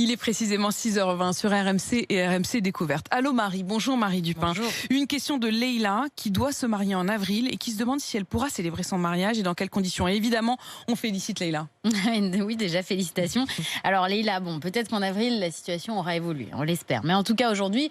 Il est précisément 6h20 sur RMC et RMC Découverte. Allô Marie, bonjour Marie Dupin. Bonjour. Une question de Leïla qui doit se marier en avril et qui se demande si elle pourra célébrer son mariage et dans quelles conditions. Et évidemment, on félicite Leïla. Oui, déjà, félicitations. Alors Leïla, bon, peut-être qu'en avril, la situation aura évolué, on l'espère. Mais en tout cas, aujourd'hui,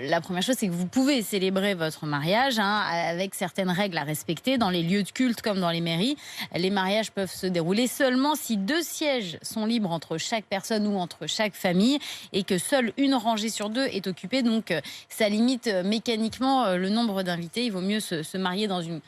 la première chose, c'est que vous pouvez célébrer votre mariage avec certaines règles à respecter dans les lieux de culte comme dans les mairies. Les mariages peuvent se dérouler seulement si 2 sièges sont libres entre chaque personne ou entre chaque famille et que seule une rangée sur 2 est occupée. Donc, ça limite mécaniquement le nombre d'invités. Il vaut mieux se marier dans une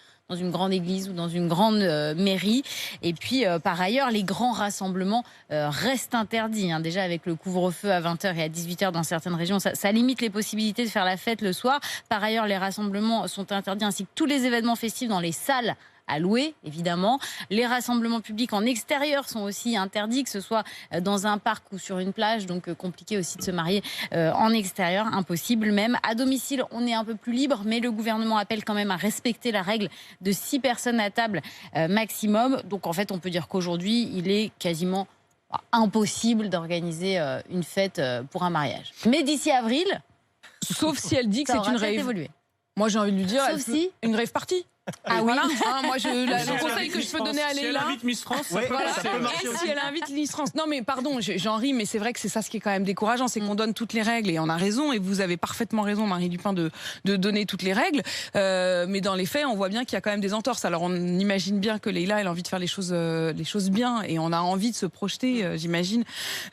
grande église ou dans une grande mairie. Et puis, par ailleurs, les grands rassemblements restent interdits. Déjà, avec le couvre-feu à 20h et à 18h dans certaines régions, ça limite les possibilités de faire la fête le soir. Par ailleurs, les rassemblements sont interdits, ainsi que tous les événements festifs dans les salles à louer, évidemment. Les rassemblements publics en extérieur sont aussi interdits, que ce soit dans un parc ou sur une plage. Donc, compliqué aussi de se marier en extérieur, impossible même. À domicile, on est un peu plus libre, mais le gouvernement appelle quand même à respecter la règle de 6 personnes à table maximum. Donc, en fait, on peut dire qu'aujourd'hui, il est quasiment impossible d'organiser une fête pour un mariage. Mais d'ici avril, sauf si elle dit que c'est une rave. Évolué. Moi, j'ai envie de lui dire, sauf si une rave party. Ah oui. Voilà. Moi, le conseil que je peux donner à Si elle Leïla. invite Miss France, Voilà. ça peut marcher Et aussi. si elle invite Miss France. Non mais pardon, j'en ris, mais c'est vrai que c'est ça ce qui est quand même décourageant, c'est qu'on donne toutes les règles et on a raison et vous avez parfaitement raison Marie Dupin de donner toutes les règles. Mais dans les faits, on voit bien qu'il y a quand même des entorses. Alors on imagine bien que Leïla, elle a envie de faire les choses bien et on a envie de se projeter, j'imagine,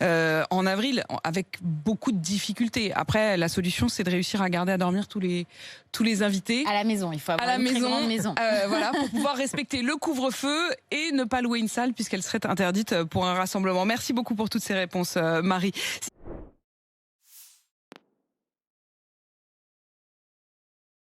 en avril avec beaucoup de difficultés. Après, la solution, c'est de réussir à garder à dormir tous les invités. À la maison, il faut avoir à la une très maison, grande maison. Voilà, pour pouvoir respecter le couvre-feu et ne pas louer une salle puisqu'elle serait interdite pour un rassemblement. Merci beaucoup pour toutes ces réponses, Marie.